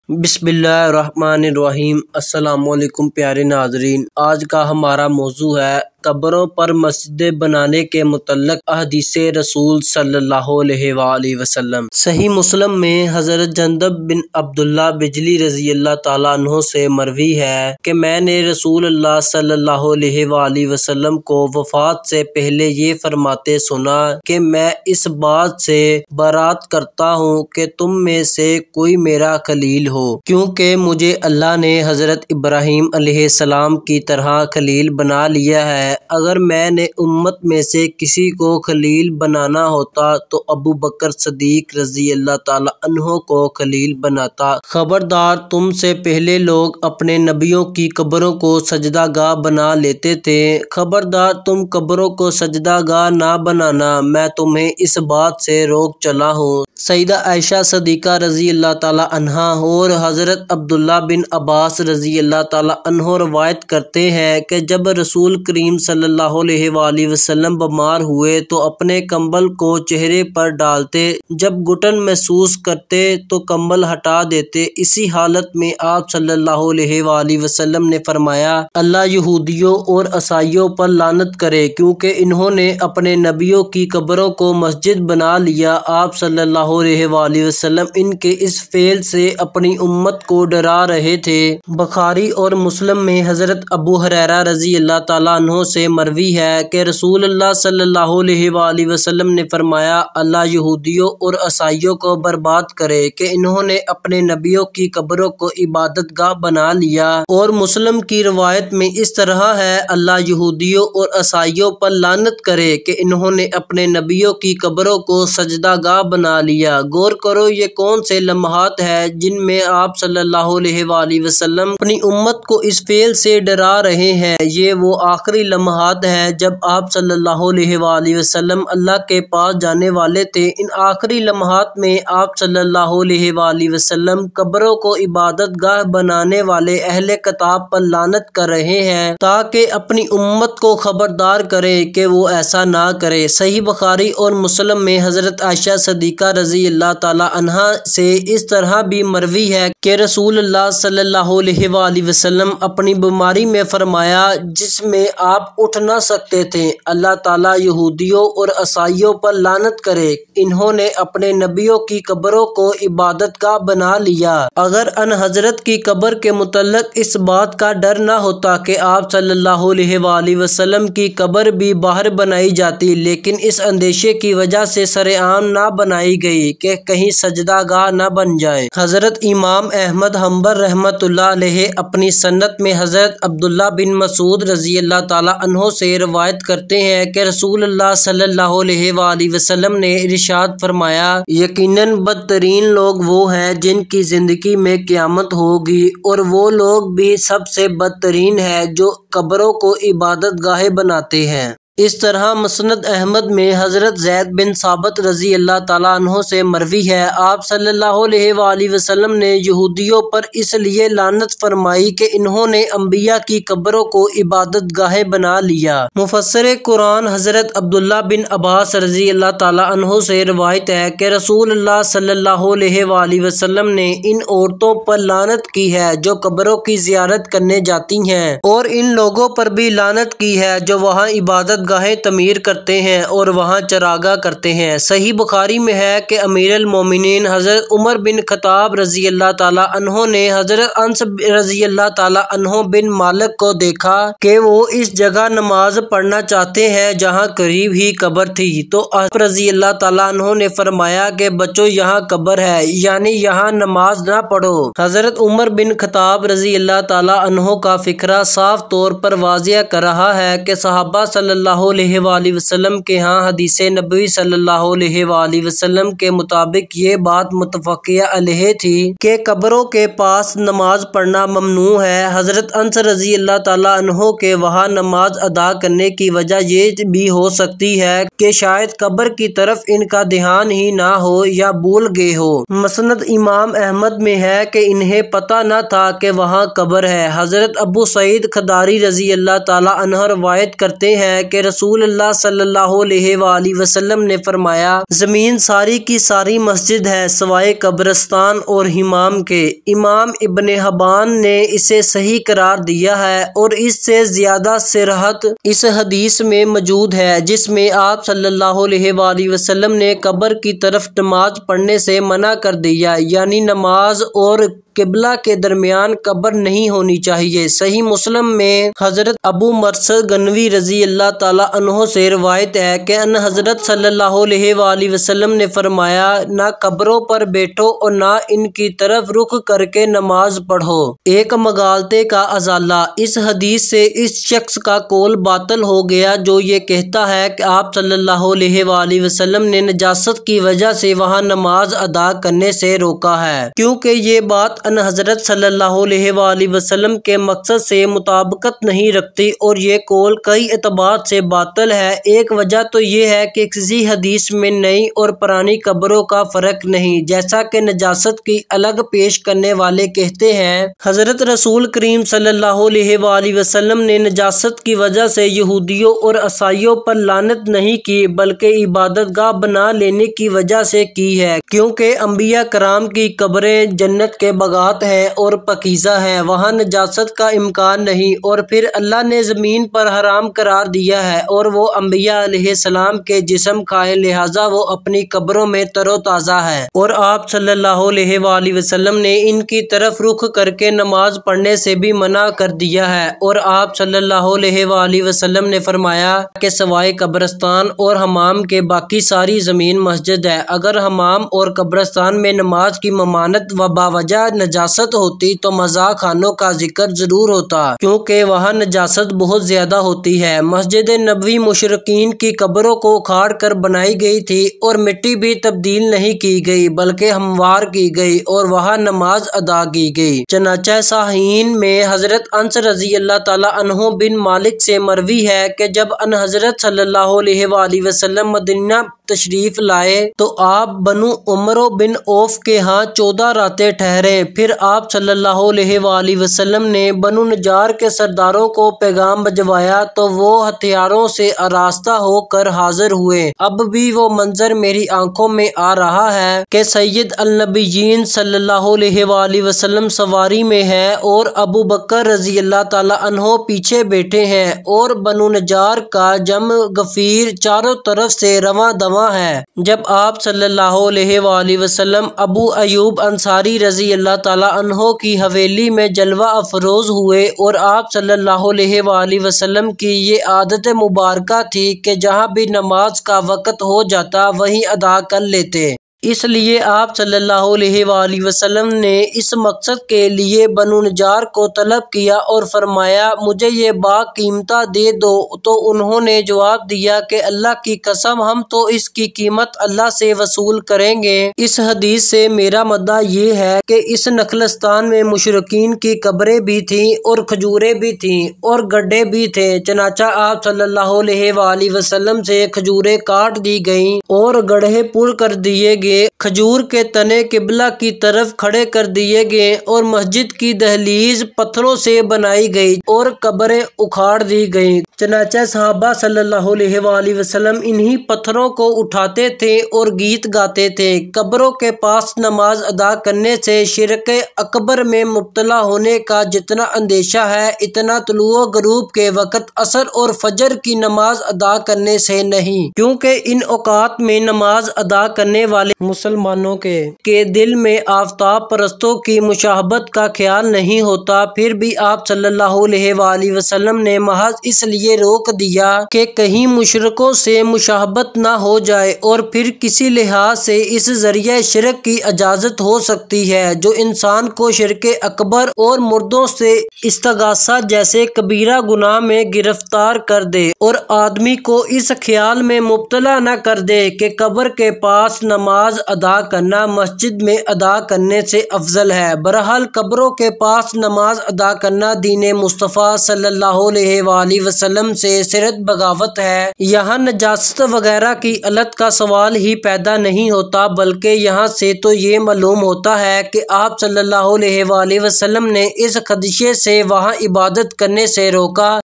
बिस्मिल्लाहिर्रहमानिर्रहीम। अस्सलामुअलैकुम प्यारे नाजरीन, आज का हमारा मौजू है कब्रों पर मस्जिदें बनाने के मुतल्लक अहदीसे रसूल सल्लल्लाहु अलैहि वसल्लम। सही मुस्लिम में हज़रत जंदब बिन अब्दुल्ला बिजली रज़ी अल्लाह ताला अन्हो से मरवी है कि मैंने रसूल अल्लाह सल्लल्लाहु अलैहि वसल्लम को वफ़ात से पहले ये फरमाते सुना कि मैं इस बात से बरात करता हूँ कि तुम में से कोई मेरा खलील हो, क्योंकि मुझे अल्लाह ने हज़रत इब्राहीम अलैहिस्सलाम की तरह खलील बना लिया है। अगर मैंने उम्मत में से किसी को खलील बनाना होता तो अबू बकर सदीक रज़ी अल्लाह ताला अन्हो को खलील बनाता। खबरदार, तुमसे पहले लोग अपने नबियों की कब्रों को सजदागाह बना लेते थे। खबरदार, तुम कब्रों को सजदागाह ना बनाना, मैं तुम्हें इस बात से रोक चला हूँ। सईदा आयशा सदीका रज़ी अल्लाह ताला अन्हा और हज़रत अब्दुल्ला बिन अब्बास रज़ी अल्लाह ताला अन्हो रवायत करते हैं कि जब रसूल करीम सल्लल्लाहु अलैहि वसल्लम बीमार हुए तो अपने कंबल को चेहरे पर डालते, जब घुटन महसूस करते तो कंबल हटा देते। इसी हालत में आप सल्लल्लाहु अलैहि वसल्लम ने फरमाया, अल्लाह यहूदियों और ईसाइयों पर लानत करे, क्योंकि इन्होंने अपने नबियों की कब्रों को मस्जिद बना लिया। आप सल्लल्लाहु अलैहि वसल्लम इनके इस फेल से अपनी उम्मत को डरा रहे थे। बुखारी और मुस्लिम में हज़रत अबू हुरैरा रज़ी अल्लाह ताला अन्हो से मरवी है कि रसूल अल्लाह सल्लल्लाहु अलैहि वसल्लम ने फरमाया, अल्लाह यहूदियों और ईसाइयों को बर्बाद करे कि इन्होंने अपने नबियों की कब्रों को इबादत गाह बना लिया। और मुस्लिम की रवायत में इस तरह है, अल्लाह यहूदियों और ईसाइयों पर लानत करे कि इन्होंने अपने नबियों की कब्रों को सजदा गाह बना लिया। गौर करो, ये कौन से लम्हात है जिनमें आप सल्लल्लाहु अलैहि वसल्लम अपनी उम्मत को इस फेल से डरा रहे हैं। ये वो आखिरी लम्हात है जब आप सल्लल्लाहु अलैहि वसल्लम अल्लाह के पास जाने वाले थे। इन आखिरी लम्हात में आप सल्लल्लाहु अलैहि वसल्लम कब्रों को इबादत गाह बनाने वाले अहले किताब पर लानत कर रहे हैं, ताकि अपनी उम्मत को खबरदार करें कि वो ऐसा ना करे। सही बुखारी और मुस्लिम में हज़रत आयशा सदीका रज़ी अल्लाह ताला अन्हा से इस तरह भी मरवी है कि रसूल अल्लाह सल्लल्लाहु अलैहि वसल्लम अपनी बीमारी में फरमाया, जिसमें आप उठ न सकते थे, अल्लाह ताला यहूदियों और ईसाइयों पर लानत करे, इन्होंने अपने नबियों की कब्रों को इबादत का बना लिया। अगर अन हजरत की कब्र के मुतल्लक इस बात का डर न होता कि आप सल्लल्लाहु अलैहि वसल्लम की कब्र भी बाहर बनाई जाती, लेकिन इस अंदेशे की वजह से सरेआम ना बनाई गई कि कहीं सजदागाह न बन जाए। हज़रत इमाम अहमद हम्बल रहमतुल्लाह अलैहि अपनी सन्नत में हज़रत अब्दुल्ला बिन मसूद रज़ी अल्लाह ताला अन्हो से रवायत करते हैं कि रसूल अल्लाह सल्लल्लाहु अलैहि वसल्लम ने इरशाद फरमाया, यकीनन बदतरीन लोग वो हैं जिनकी ज़िंदगी में क़यामत होगी, और वो लोग भी सबसे बदतरीन है जो कब्रों को इबादत गाहें बनाते हैं। इस तरह मुस्नद अहमद में हज़रत ज़ैद बिन साबित रज़ी अल्लाह ताला अन्हो से मरवी है, आप सल्लल्लाहु अलैहि वसल्लम ने यहूदियों पर इसलिए लानत फरमाई कि इन्होंने अंबिया की कब्रों को इबादत गाहें बना लिया। मुफस्सिर कुरान हज़रत अब्दुल्ला बिन अब्बास रज़ी अल्लाह ताला अन्हो से रवायत है कि रसूल अल्लाह सल्लल्लाहु अलैहि वसल्लम ने इन औरतों पर लानत की है जो कब्रों की ज़ियारत करने जाती हैं, और इन लोगों पर भी लानत की है जो वहाँ इबादत गाहें तमीर करते हैं और वहाँ चरागा करते हैं। सही बुखारी में है कि अमीरुल मोमिनीन हज़रत उमर बिन खत्ताब रज़ी अल्लाह ताला अन्हो ने हज़रत अनस रज़ी अल्लाह ताला अन्हो बिन मालिक को देखा कि वो इस जगह नमाज पढ़ना चाहते हैं जहाँ करीब ही कब्र थी, तो अनस रज़ी अल्लाह ताला अन्हो ने फरमाया कि बच्चों, यहाँ कब्र है, यानी यहाँ नमाज ना पढ़ो। हज़रत उमर बिन खत्ताब रज़ी अल्लाह ताला अन्हो का फिक्रा साफ तौर पर वाज़िया कर रहा है कि सहाबा सल्लल्लाहु अलैहि वसल्लम के यहाँ हदीसे नबवी सल्लल्लाहु अलैहि वसल्लम के मुताबिक ये बात मुत्तफ़क़िया अलैहि थी कि कब्रों के पास नमाज पढ़ना ममनू है। हज़रत अनस रज़ी अल्लाह ताला अन्हो के वहाँ नमाज अदा करने की वजह ये भी हो सकती है कि शायद कब्र की तरफ इनका ध्यान ही ना हो या भूल गए हो। मसनद इमाम अहमद में है कि इन्हें पता न था कि वहाँ कब्र है। हज़रत अबू सईद खदारी रज़ी अल्लाह ताला अन्हु रवायत करते हैं कि कि रसूल अल्लाह सल्लल्लाहु अलैहि वसल्लम ने फरमाया, ज़मीन सारी की सारी मस्जिद है सवाए कब्रिस्तान और हिमाम के। इमाम इब्न हब्बान ने इसे सही करार दिया है और इससे ज्यादा सिरहत इस हदीस में मौजूद है जिसमें आप सल्लल्लाहु अलैहि वसल्लम ने कब्र की तरफ नमाज पढ़ने से मना कर दिया, यानी नमाज और किबला के दरमियान कब्र नहीं होनी चाहिए। सही मुस्लिम में हजरत अबू मरसद गनवी रजी अल्लाह ताला अन्हो से रिवायत है कि अन हजरत सल्लल्लाहु अलैहि वसल्लम ने फरमाया, ना कब्रों पर बैठो और ना इनकी तरफ रुख करके नमाज पढ़ो। एक मगालते का अजाला। इस हदीस से इस शख्स का कौल बातिल हो गया जो ये कहता है कि आप सल्लल्लाहु अलैहि वसल्लम ने नजासत की वजह से वहाँ नमाज अदा करने से रोका है, क्योंकि ये बात अन हजरत सल्लल्लाहु अलैहि वसल्लम के मकसद से मुताबिकत नहीं रखती और ये कौल कई एतबार से बातिल है। एक वजह तो ये है कि किसी हदीस में नई और पुरानी कब्रों का फर्क नहीं, जैसा कि नजासत की अलग पेश करने वाले कहते हैं। हजरत रसूल करीम सल्लल्लाहु अलैहि वसल्लम ने नजासत की वजह से यहूदियों और ईसाइयों पर लानत नहीं की बल्कि इबादतगाह बना लेने की वजह से की है, क्योंकि अंबिया कराम की कब्रें जन्नत के बगात है और पकीज़ा है, वहाँ नजासत का इम्कान नहीं। और फिर अल्लाह ने ज़मीन पर हराम करार दिया है और वो अंबिया अलैहिस्सलाम के जिस्म खाए, लिहाजा वो अपनी कब्रों में तरोताज़ा है। और आप सल्लल्लाहु अलैहि वसल्लम ने इनकी तरफ रुख करके नमाज पढ़ने से भी मना कर दिया है। और आप सल्लल्लाहु अलैहि वसल्लम ने फरमाया कि सवाए कब्रिस्तान और हमाम के बाकी सारी ज़मीन मस्जिद है। अगर हमाम और कब्रिस्तान में नमाज की ममानत व बावजह नजासत होती तो मज़ा खानों का जिक्र जरूर होता, क्योंकि वहाँ नजासत बहुत ज्यादा होती है। मस्जिद नबवी मुशरिकीन की कब्रों को उखाड़ कर बनाई गई थी और मिट्टी भी तब्दील नहीं की गई बल्कि हमवार की गई और वहाँ नमाज अदा की गई। चनाचा साहीन में हजरत अंस रजी अल्लाह ताला अन्हो बिन मालिक से मरवी है कि जब अन हजरत सल्लल्लाहु अलैहि वसल्लम मदीना तशरीफ लाए तो आप बनु उमरो बिन औफ के यहाँ 14 रातें ठहरे। फिर आप सल्लल्लाहु अलैहि वसल्लम ने बनु नजार के सरदारों को पैगाम भिजवाया तो वो हथियारों से आरास्ता होकर हाजिर हुए। अब भी वो मंजर मेरी आंखों में आ रहा है कि सैयद अल नबीयीन सल्लल्लाहु अलैहि वसल्लम सवारी में है और अबू बकर रजी अल्लाह ताला अन्हो पीछे बैठे हैं और बनु नजार का जम गफीर चारों तरफ से रवां दवा है। जब आप सल्लल्लाहु अलैहि वसल्लम अबू अयूब अंसारी रजी अल्लाह ताला अन्हो की हवेली में जलवा अफरोज हुए और आप सल्लल्लाहु अलैहि वसल्लम की ये आदत मुबारका थी कि जहाँ भी नमाज का वक़्त हो जाता वहीं अदा कर लेते। इसलिए आप सल्लल्लाहु अलैहि वसल्लम ने इस मकसद के लिए बनु नजार को तलब किया और फरमाया, मुझे ये बाकीमता दे दो। तो उन्होंने जवाब दिया कि अल्लाह की कसम, हम तो इसकी कीमत अल्लाह से वसूल करेंगे। इस हदीस से मेरा मद्दा ये है कि इस नखलस्तान में मुशरिकीन की कब्रें भी थीं और खजूरें भी थीं और गड्ढे भी थे। चनाचा आप सल्लल्लाहु अलैहि वसल्लम से खजूरें काट दी गईं और गड्ढे पुर कर दिए गए। खजूर के तने किबला की तरफ खड़े कर दिए गए और मस्जिद की दहलीज पत्थरों से बनाई गई और कब्रें उखाड़ दी गईं। चनाचा सहाबा सल्लल्लाहु अलैहि वसल्लम इन्हीं पत्थरों को उठाते थे और गीत गाते थे। कब्रों के पास नमाज अदा करने से शिरक अकबर में मुब्तला होने का जितना अंदेशा है, इतना तुलुओ गरूब के वक़्त असर और फजर की नमाज अदा करने से नहीं, क्योंकि इन औकात में नमाज अदा करने वाले मुसलमानों के दिल में आफ्ताब परस्तों की मुशाहबत का ख्याल नहीं होता। फिर भी आप सल्लल्लाहु अलैहि वसल्लम ने महज इसलिए रोक दिया कि कहीं मुशरिकों से मुशाहबत ना हो जाए और फिर किसी लिहाज से इस जरिए शिरक की इजाजत हो सकती है जो इंसान को शिरक अकबर और मुर्दों से इस्तगासा जैसे कबीरा गुनाह में गिरफ्तार कर दे और आदमी को इस ख्याल में मुब्तला न कर दे कि कब्र के पास नमाज अदा करना मस्जिद में अदा करने से अफजल है। बहरहाल कब्रों के पास नमाज अदा करना दीन मुस्तफ़ा सल्लल्लाहु अलैहि वसल्लम से सिरत बगावत है। यहाँ नजासत वगैरह की अलत का सवाल ही पैदा नहीं होता, बल्कि यहाँ से तो ये मालूम होता है कि आप सल्लल्लाहु अलैहि वसल्लम ने इस खदशे से वहाँ इबादत करने से रोका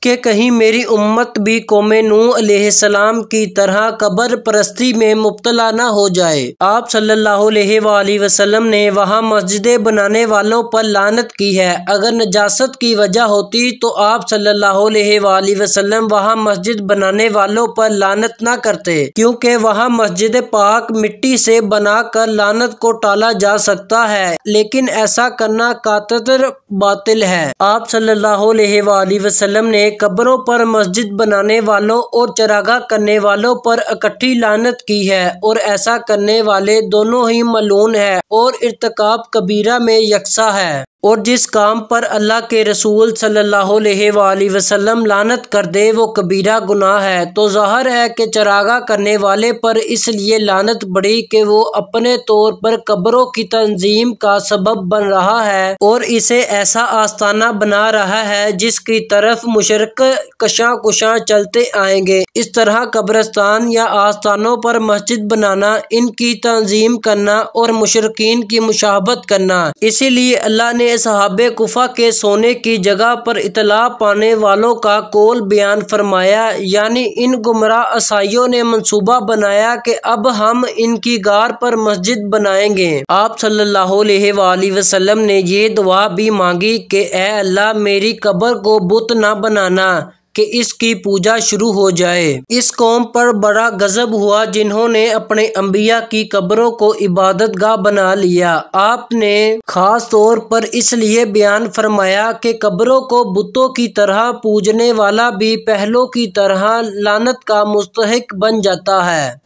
कि कहीं मेरी उम्मत भी कौमे नूह अलैहिस्सलाम की तरह कब्र परस्ती में मुब्तला न हो जाए। आप सल्लल्लाहु अलैहि वसल्लम ने वहाँ मस्जिदें बनाने वालों पर लानत की है। अगर नजासत की वजह होती तो आप सल्लल्लाहु अलैहि वसल्लम वहाँ मस्जिद बनाने वालों पर लानत न करते, क्योंकि वहाँ मस्जिद पाक मिट्टी से बनाकर लानत को टाला जा सकता है, लेकिन ऐसा करना काततर बातिल है। आप सल्लल्लाहु अलैहि वसल्लम ने कब्रों पर मस्जिद बनाने वालों और चरागाह करने वालों पर इकट्ठी लानत की है, और ऐसा करने वाले दोनों ही मलून है और इर्तिकाब कबीरा में यकसा है। और जिस काम पर अल्लाह के रसूल सल्लल्लाहु अलैहि वसल्लम लानत कर दे वो कबीरा गुनाह है। तो ज़ाहिर है कि चरागाह करने वाले पर इसलिए लानत बढ़ी कि वो अपने तौर पर कब्रों की तंजीम का सबब बन रहा है और इसे ऐसा आस्ताना बना रहा है जिसकी तरफ मुशरिक कशां कुशां चलते आएंगे। इस तरह कब्रिस्तान या आस्थानों पर मस्जिद बनाना, इनकी तंजीम करना और मुशरिकीन की मुशाबत करना, इसीलिए अल्लाह ने सहाबे कुफा के सोने की जगह पर इतला पाने वालों का कौल बयान फरमाया, यानी इन गुमराह असाइयों ने मंसूबा बनाया कि अब हम इनकी गार पर मस्जिद बनाएंगे। आप सल्लल्लाहु अलैहि वसल्लम ने ये दुआ भी मांगी कि ए अल्लाह, मेरी कब्र को बुत ना बनाना कि इसकी पूजा शुरू हो जाए। इस कौम पर बड़ा गजब हुआ जिन्होंने अपने अंबिया की कब्रों को इबादत गाह बना लिया। आपने खास तौर पर इसलिए बयान फरमाया कि कब्रों को बुतों की तरह पूजने वाला भी पहलों की तरह लानत का मुस्तहिक बन जाता है।